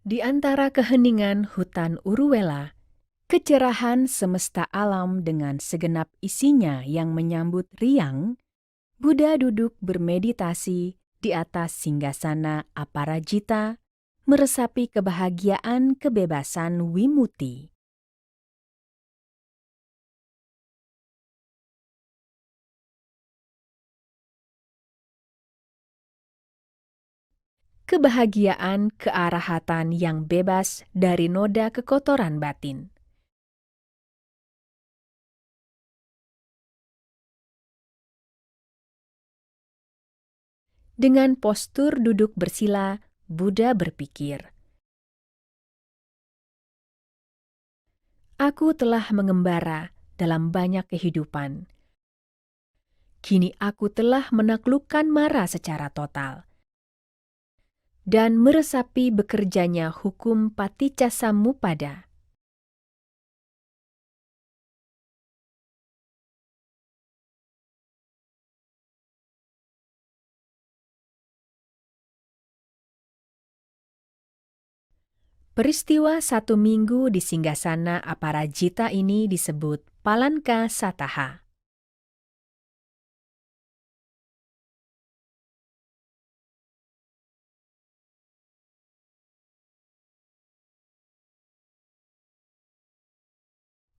Di antara keheningan hutan Uruwela, kecerahan semesta alam dengan segenap isinya yang menyambut riang, Buddha duduk bermeditasi di atas singgasana Aparajita, meresapi kebahagiaan kebebasan Wimuti. Kebahagiaan kearahatan yang bebas dari noda kekotoran batin. Dengan postur duduk bersila, Buddha berpikir, "Aku telah mengembara dalam banyak kehidupan. Kini aku telah menaklukkan Mara secara total dan meresapi bekerjanya hukum Paticcasamuppada. Peristiwa 1 minggu di singgasana Aparajita ini disebut Palanka Sataha.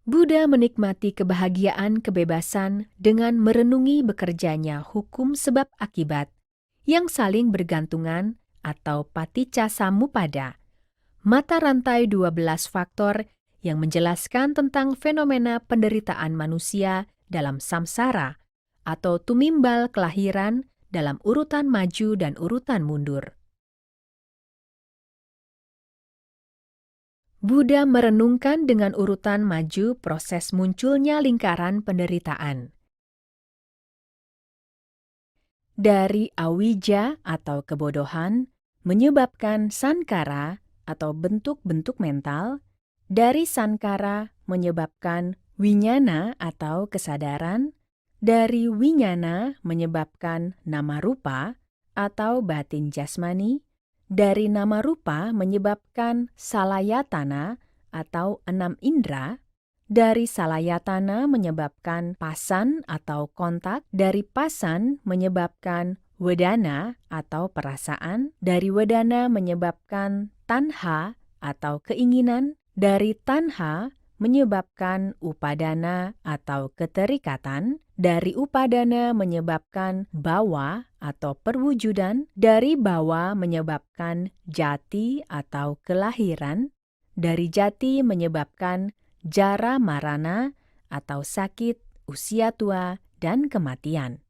Buddha menikmati kebahagiaan kebebasan dengan merenungi bekerjanya hukum sebab akibat yang saling bergantungan atau Paticcasamuppada, mata rantai 12 faktor yang menjelaskan tentang fenomena penderitaan manusia dalam samsara atau tumimbal kelahiran dalam urutan maju dan urutan mundur. Buddha merenungkan dengan urutan maju proses munculnya lingkaran penderitaan. Dari awija atau kebodohan, menyebabkan sankara atau bentuk-bentuk mental, dari sankara menyebabkan winyana atau kesadaran, dari winyana menyebabkan nama rupa atau batin jasmani, dari nama rupa menyebabkan salayatana atau 6 indera, dari salayatana menyebabkan pasan atau kontak, dari pasan menyebabkan wedana atau perasaan, dari wedana menyebabkan tanha atau keinginan, dari tanha menyebabkan upadana atau keterikatan, dari upadana menyebabkan bawa atau perwujudan, dari bawa menyebabkan jati atau kelahiran, dari jati menyebabkan jara marana atau sakit, usia tua, dan kematian.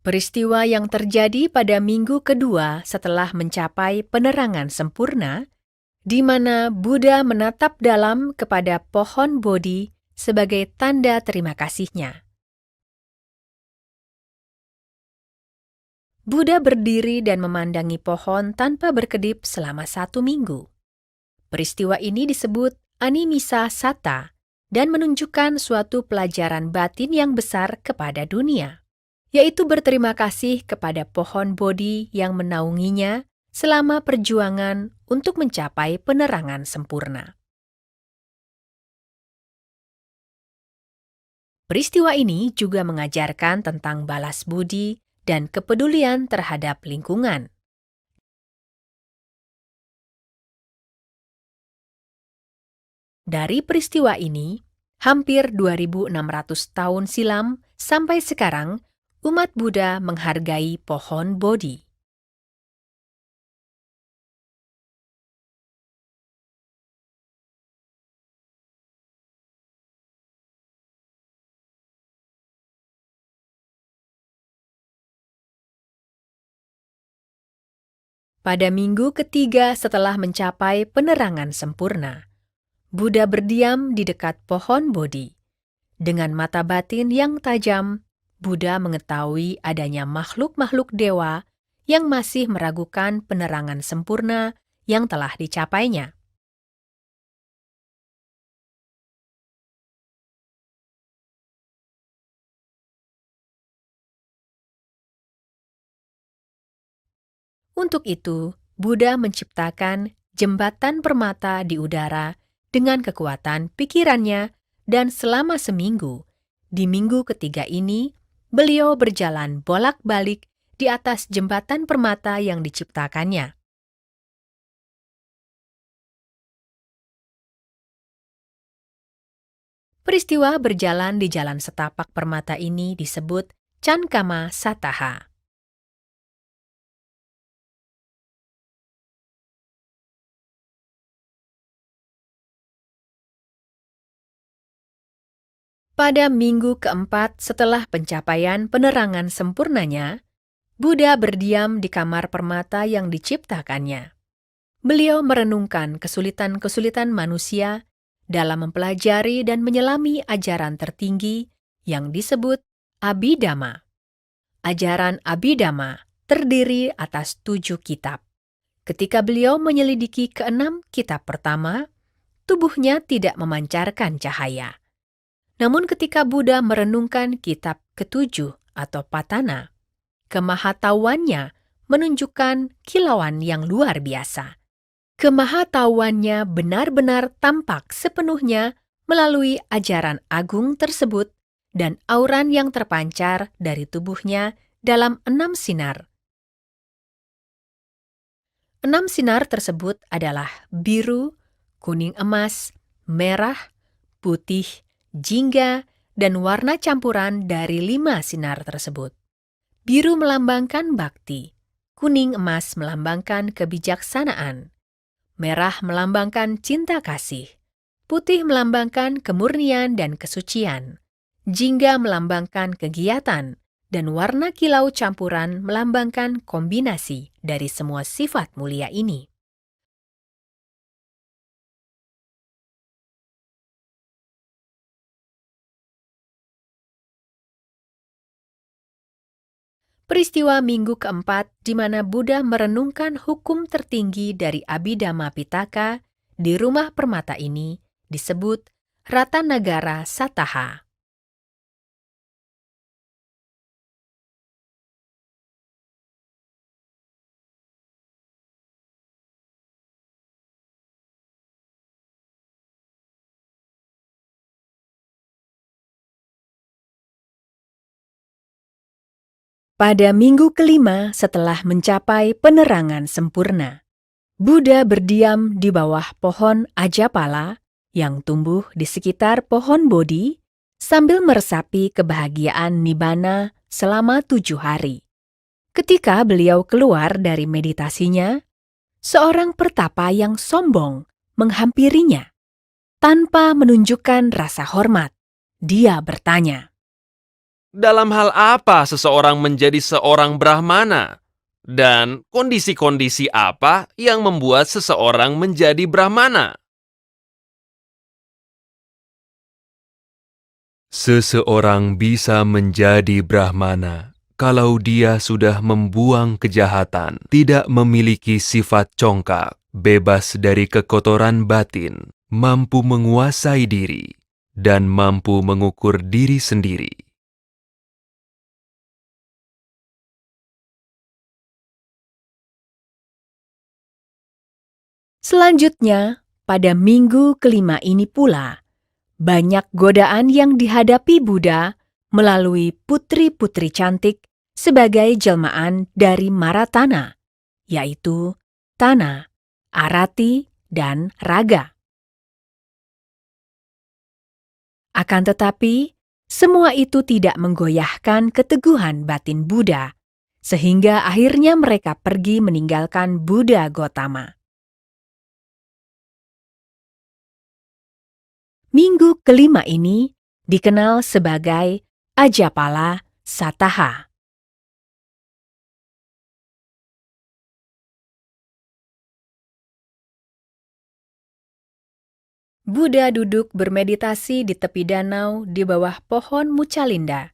Peristiwa yang terjadi pada minggu kedua setelah mencapai penerangan sempurna, di mana Buddha menatap dalam kepada pohon Bodhi sebagai tanda terima kasihnya. Buddha berdiri dan memandangi pohon tanpa berkedip selama 1 minggu. Peristiwa ini disebut Animisa Satta dan menunjukkan suatu pelajaran batin yang besar kepada dunia, yaitu berterima kasih kepada pohon Bodhi yang menaunginya selama perjuangan untuk mencapai penerangan sempurna. Peristiwa ini juga mengajarkan tentang balas budi dan kepedulian terhadap lingkungan. Dari peristiwa ini, hampir 2.600 tahun silam sampai sekarang, umat Buddha menghargai pohon Bodhi. Pada minggu ketiga setelah mencapai penerangan sempurna, Buddha berdiam di dekat pohon Bodhi. Dengan mata batin yang tajam, Buddha mengetahui adanya makhluk-makhluk dewa yang masih meragukan penerangan sempurna yang telah dicapainya. Untuk itu, Buddha menciptakan jembatan permata di udara dengan kekuatan pikirannya, dan selama seminggu, di minggu ketiga ini, beliau berjalan bolak-balik di atas jembatan permata yang diciptakannya. Peristiwa berjalan di jalan setapak permata ini disebut Cankama Sataha. Pada minggu keempat setelah pencapaian penerangan sempurnanya, Buddha berdiam di kamar permata yang diciptakannya. Beliau merenungkan kesulitan-kesulitan manusia dalam mempelajari dan menyelami ajaran tertinggi yang disebut Abhidhamma. Ajaran Abhidhamma terdiri atas 7 kitab. Ketika beliau menyelidiki keenam kitab pertama, tubuhnya tidak memancarkan cahaya. Namun ketika Buddha merenungkan kitab ketujuh atau Patana, kemahatauannya menunjukkan kilauan yang luar biasa. Kemahatauannya benar-benar tampak sepenuhnya melalui ajaran agung tersebut dan auran yang terpancar dari tubuhnya dalam 6 sinar. 6 sinar tersebut adalah biru, kuning emas, merah, putih, jingga, dan warna campuran dari 5 sinar tersebut. Biru melambangkan bakti, kuning emas melambangkan kebijaksanaan, merah melambangkan cinta kasih, putih melambangkan kemurnian dan kesucian, jingga melambangkan kegiatan, dan warna kilau campuran melambangkan kombinasi dari semua sifat mulia ini. Peristiwa minggu keempat di mana Buddha merenungkan hukum tertinggi dari Abhidhamma Pitaka di rumah permata ini disebut Ratanagara Sataha. Pada minggu kelima setelah mencapai penerangan sempurna, Buddha berdiam di bawah pohon Ajapala yang tumbuh di sekitar pohon Bodhi sambil meresapi kebahagiaan Nibbana selama 7 hari. Ketika beliau keluar dari meditasinya, seorang pertapa yang sombong menghampirinya. Tanpa menunjukkan rasa hormat, dia bertanya, Dalam hal apa seseorang menjadi seorang Brahmana? Dan kondisi-kondisi apa yang membuat seseorang menjadi Brahmana? Seseorang bisa menjadi Brahmana kalau dia sudah membuang kejahatan, tidak memiliki sifat congkak, bebas dari kekotoran batin, mampu menguasai diri, dan mampu mengukur diri sendiri. selanjutnya, pada minggu kelima ini pula, banyak godaan yang dihadapi Buddha melalui putri-putri cantik sebagai jelmaan dari Maratana, yaitu Tana, Arati, dan Raga. Akan tetapi, semua itu tidak menggoyahkan keteguhan batin Buddha, sehingga akhirnya mereka pergi meninggalkan Buddha Gotama. Minggu kelima ini dikenal sebagai Ajapala Sataha. Buddha duduk bermeditasi di tepi danau di bawah pohon mucalinda.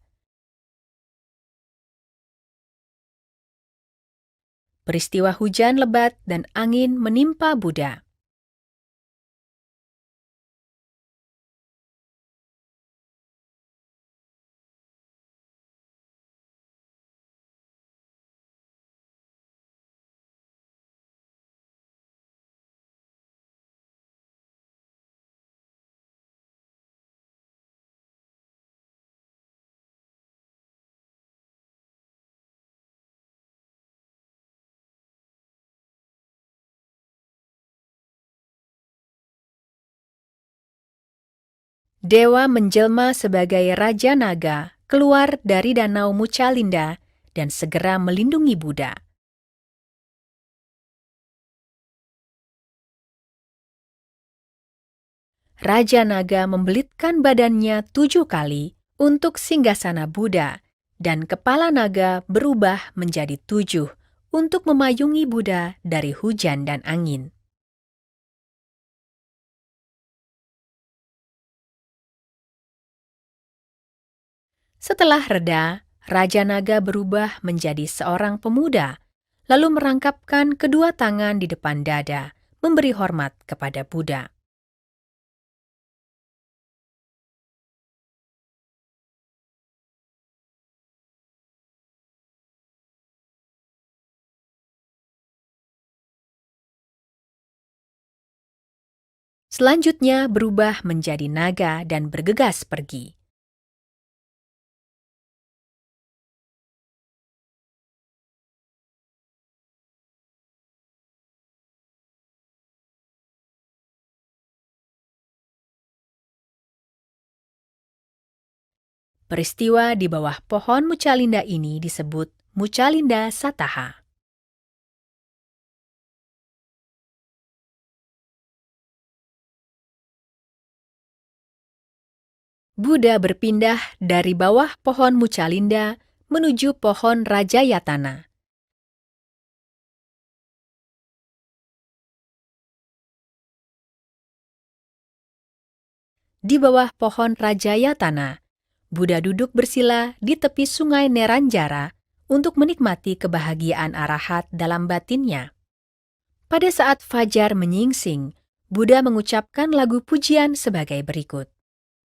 Peristiwa hujan lebat dan angin menimpa Buddha. Dewa menjelma sebagai Raja Naga keluar dari danau Mucalinda dan segera melindungi Buddha. Raja Naga membelitkan badannya 7 kali untuk singgasana Buddha, dan kepala naga berubah menjadi 7 untuk memayungi Buddha dari hujan dan angin. Setelah reda, Raja Naga berubah menjadi seorang pemuda, lalu merangkapkan kedua tangan di depan dada, memberi hormat kepada Buddha. Selanjutnya berubah menjadi naga dan bergegas pergi. Peristiwa di bawah pohon mucalinda ini disebut Mucalinda Sataha. Buddha berpindah dari bawah pohon mucalinda menuju pohon Rajayatana. Di bawah pohon Rajayatana, Buddha duduk bersila di tepi sungai Neranjara untuk menikmati kebahagiaan arahat dalam batinnya. Pada saat fajar menyingsing, Buddha mengucapkan lagu pujian sebagai berikut.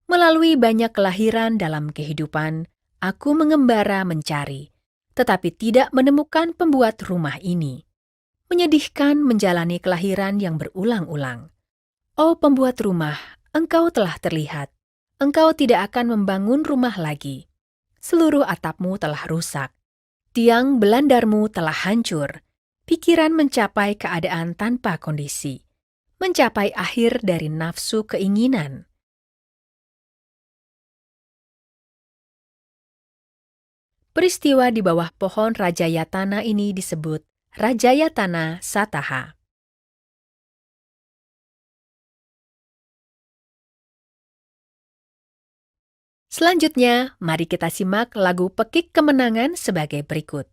Melalui banyak kelahiran dalam kehidupan, aku mengembara mencari, tetapi tidak menemukan pembuat rumah ini. Menyedihkan menjalani kelahiran yang berulang-ulang. Oh pembuat rumah, engkau telah terlihat. Engkau tidak akan membangun rumah lagi. Seluruh atapmu telah rusak. Tiang belandarmu telah hancur. Pikiran mencapai keadaan tanpa kondisi. Mencapai akhir dari nafsu keinginan. Peristiwa di bawah pohon Rajayatana ini disebut Rajayatana Sataha. Selanjutnya, mari kita simak lagu Pekik Kemenangan sebagai berikut.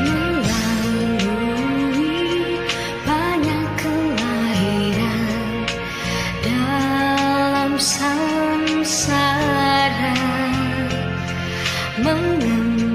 Melalui banyak kelahiran dalam samsara, mengenal